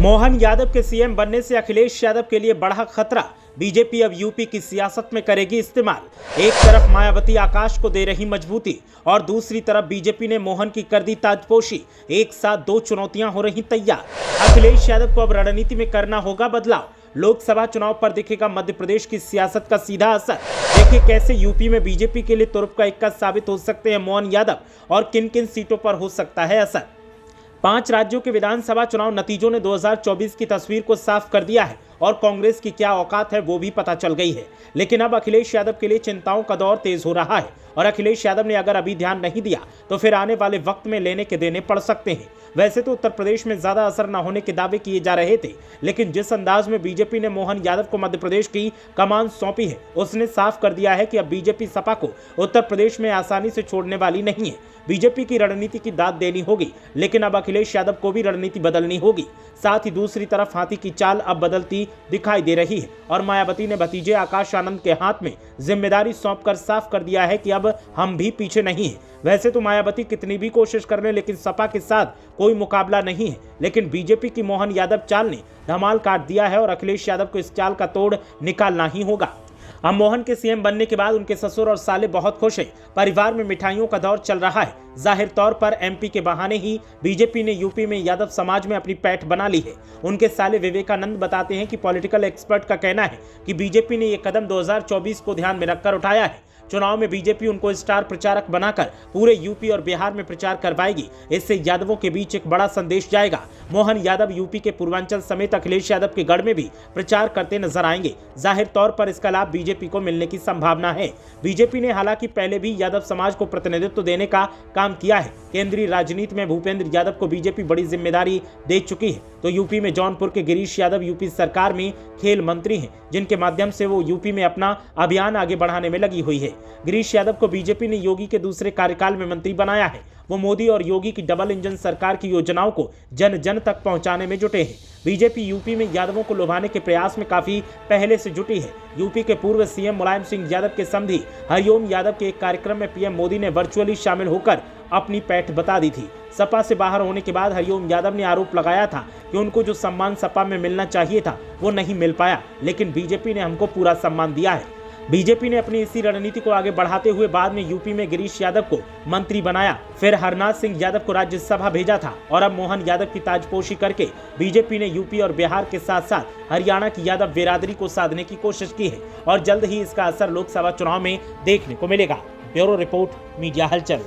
मोहन यादव के सीएम बनने से अखिलेश यादव के लिए बढ़ा खतरा। बीजेपी अब यूपी की सियासत में करेगी इस्तेमाल। एक तरफ मायावती आकाश को दे रही मजबूती और दूसरी तरफ बीजेपी ने मोहन की कर दी ताजपोशी। एक साथ दो चुनौतियां हो रही तैयार। अखिलेश यादव को अब रणनीति में करना होगा बदलाव। लोकसभा चुनाव पर दिखेगा मध्य प्रदेश की सियासत का सीधा असर। देखिए कैसे यूपी में बीजेपी के लिए तुरुप का इक्का साबित हो सकते हैं मोहन यादव और किन किन सीटों पर हो सकता है असर। 5 राज्यों के विधानसभा चुनाव नतीजों ने 2024 की तस्वीर को साफ कर दिया है और कांग्रेस की क्या औकात है वो भी पता चल गई है। लेकिन अब अखिलेश यादव के लिए चिंताओं का दौर तेज हो रहा है और अखिलेश यादव ने अगर अभी ध्यान नहीं दिया तो फिर आने वाले वक्त में लेने के देने पड़ सकते हैं। वैसे तो उत्तर प्रदेश में ज्यादा असर न होने के दावे किए जा रहे थे, लेकिन जिस अंदाज में बीजेपी ने मोहन यादव को मध्य प्रदेश की कमान सौंपी है उसने साफ कर दिया है कि अब बीजेपी सपा को उत्तर प्रदेश में आसानी से छोड़ने वाली नहीं है। बीजेपी की रणनीति की दाद देनी होगी, लेकिन अब अखिलेश यादव को भी रणनीति बदलनी होगी। साथ ही दूसरी तरफ हाथी की चाल अब बदलती दिखाई दे रही है और मायावती ने भतीजे आकाश आनंद के हाथ में जिम्मेदारी सौंपकर साफ कर दिया है कि अब हम भी पीछे नहीं हैं। वैसे तो मायावती कितनी भी कोशिश कर ले, लेकिन सपा के साथ कोई मुकाबला नहीं है। लेकिन बीजेपी की मोहन यादव चाल ने धमाल काट दिया है और अखिलेश यादव को इस चाल का तोड़ निकालना ही होगा। अब मोहन के सीएम बनने के बाद उनके ससुर और साले बहुत खुश हैं। परिवार में मिठाइयों का दौर चल रहा है। जाहिर तौर पर एमपी के बहाने ही बीजेपी ने यूपी में यादव समाज में अपनी पैठ बना ली है। उनके साले विवेकानंद बताते हैं कि पॉलिटिकल एक्सपर्ट का कहना है कि बीजेपी ने यह कदम 2024 को ध्यान में रखकर उठाया है। चुनाव में बीजेपी उनको स्टार प्रचारक बनाकर पूरे यूपी और बिहार में प्रचार करवाएगी। इससे यादवों के बीच एक बड़ा संदेश जाएगा। मोहन यादव यूपी के पूर्वांचल समेत अखिलेश यादव के गढ़ में भी प्रचार करते नजर आएंगे। जाहिर तौर पर इसका लाभ बीजेपी को मिलने की संभावना है। बीजेपी ने हालांकि पहले भी यादव समाज को प्रतिनिधित्व देने का काम किया है। केंद्रीय राजनीति में भूपेंद्र यादव को बीजेपी बड़ी जिम्मेदारी दे चुकी है। तो यूपी में जौनपुर के गिरीश यादव यूपी सरकार में खेल मंत्री हैं, जिनके माध्यम से वो यूपी में अपना अभियान आगे बढ़ाने में लगी हुई है। गिरीश यादव को बीजेपी ने योगी के दूसरे कार्यकाल में मंत्री बनाया है। वो मोदी और योगी की डबल इंजन सरकार की योजनाओं को जन जन तक पहुंचाने में जुटे हैं। बीजेपी यूपी में यादवों को लुभाने के प्रयास में काफी पहले से जुटी है। यूपी के पूर्व सीएम मुलायम सिंह यादव के समधी हरिओम यादव के एक कार्यक्रम में पीएम मोदी ने वर्चुअली शामिल होकर अपनी पैठ बता दी थी। सपा से बाहर होने के बाद हरिओम यादव ने आरोप लगाया था कि उनको जो सम्मान सपा में मिलना चाहिए था वो नहीं मिल पाया, लेकिन बीजेपी ने हमको पूरा सम्मान दिया है। बीजेपी ने अपनी इसी रणनीति को आगे बढ़ाते हुए बाद में यूपी में गिरीश यादव को मंत्री बनाया, फिर हरनाथ सिंह यादव को राज्यसभा भेजा था और अब मोहन यादव की ताजपोशी करके बीजेपी ने यूपी और बिहार के साथ साथ हरियाणा की यादव बिरादरी को साधने की कोशिश की है और जल्द ही इसका असर लोकसभा चुनाव में देखने को मिलेगा। ब्यूरो रिपोर्ट, मीडिया हलचल।